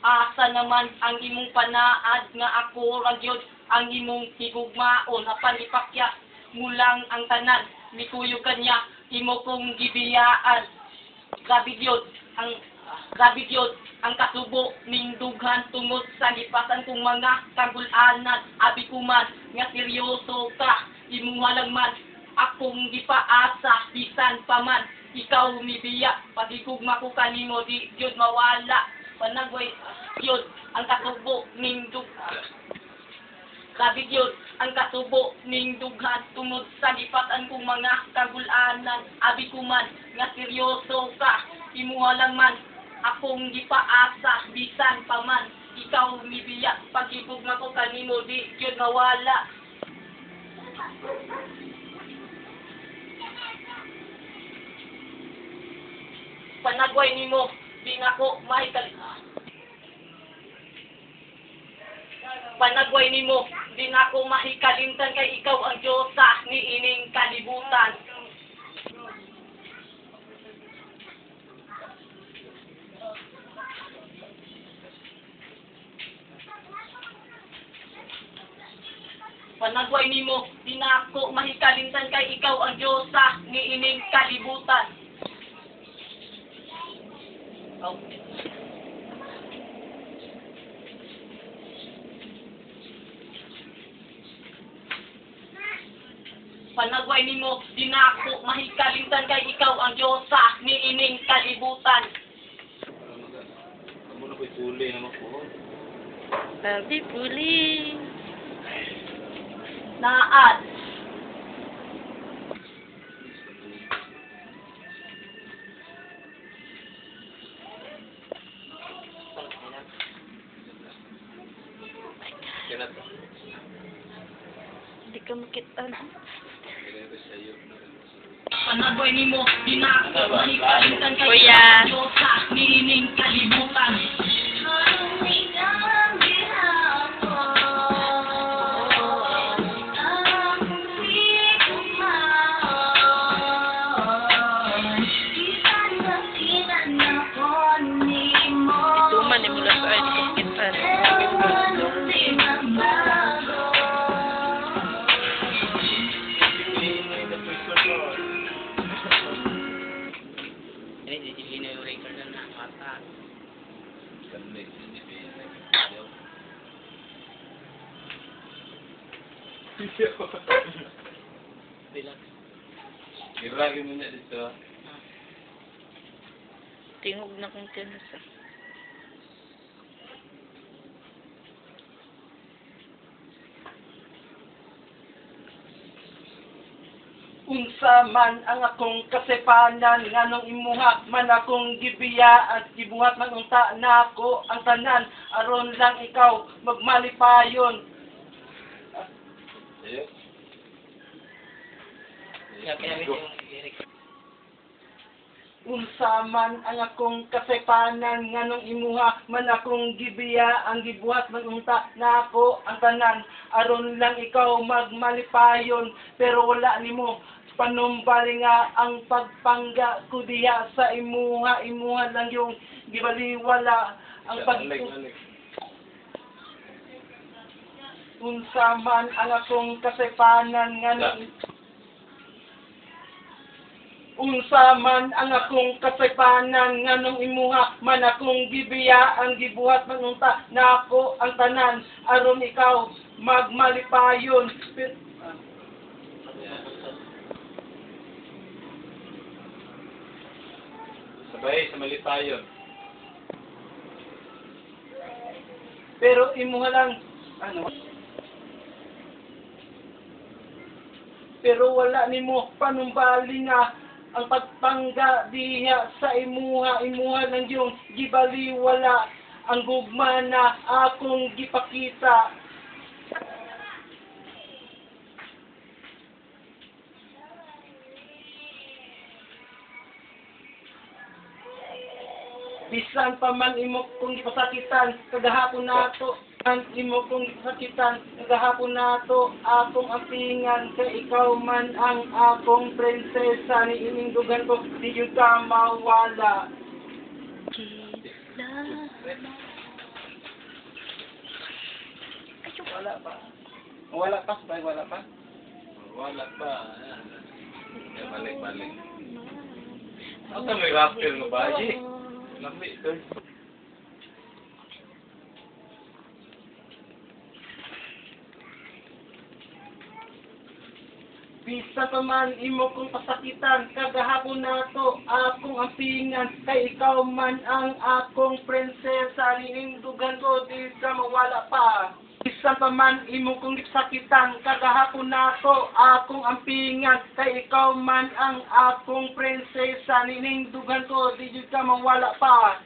asa naman ang imong panaad nga ako ra gyud ang imong higugmaon apan ipakyas mulang ang tanan mikuyog kanya imo kong gibiyaan grabe gyud ang kasubo ning dughan tungod sa gipasan kong mga kagul-anan abi ko man nga seryoso ka imuha lang man akong gipaasa bisan pa man ikaw mibiya pagigugma ko kanimo di gyud mawala panagway gyud ang kasubo ning dughan grabe gyud ang kasubo ning dughan tungod sa gipasan kong mga kagul-anan abi ko man nga seryoso ka imuha lang man akong gipaasa bisan pa man ikaw mibiya pagigugma ko kanimo di gyud mawala panagway nimo di nako panagway nimo di nako mahikalimtan kay ikaw ang Diyosa ni ining kalibutan panagway nimo di nako mahikalimtan kay ikaw ang Diyosa ni ining kalibutan panagway nimo di nako mahikalimtan kay ikaw ang Diyosa ni ining kalibutan Amo na ko'y puli naman ko. Babi puli. naad Kinat. Hindi ka makita. Kinat sa iyo. panagway nimo di nako mahikalimtan kay Kuya. ikaw ang Diyosa ni ining kalibutan Tuman ni mula sa ay kakitan. Ini di sini record na mata. Kanay di Relax. Iragi mo na dito. Tingog na kong tinusa. Unsa man ang akong kasipanan nganong imuha man akong gibiya at gibuhat man unta nako ang tanan aron lang ikaw magmalipayon Ayo. unsa man ang akong kasipanan nganong imuha man akong gibiya ang gibuhat man unta nako ang tanan aron lang ikaw magmalipayon pero wala nimo panumbali nga ang pagpangga ko diya sa imuha lang yung gibaliwala ang unsa man ang akong kasipanan nganong unsa man ang akong kasipanan nganong imuha man akong gibiya ang gibuhat man unta nako ang tanan aron ikaw magmalipayon Sabay sa malipayon. pero imuha lang pero wala nimo panumbali nga ang pagpangga diha sa imuha lang yung gibaliwala ang gugma na akong gipakita bisan pa man imo kung gipasakitan kagahapon nato ang imo kung gipasakitan kagahapon nato akong apingan kay ikaw man ang akong prinsesa ni ining dugan ko di jud ka mawala Wala pa. Wala pa, sabay wala pa. Wala pa. Balik-balik. Ano sa may rapper nga ba? Lambi ito. Bisa pa man imo kong pasakitan, kagahapon na to akong ampingan, kay ikaw man ang akong prinsesa, ninindugan ko di ka mawala pa. Bisa pa man imo kong sakitan, kagahapon na to akong ampingan, kay ikaw man ang akong prinsesa, ninindugan ko di ka mawala pa.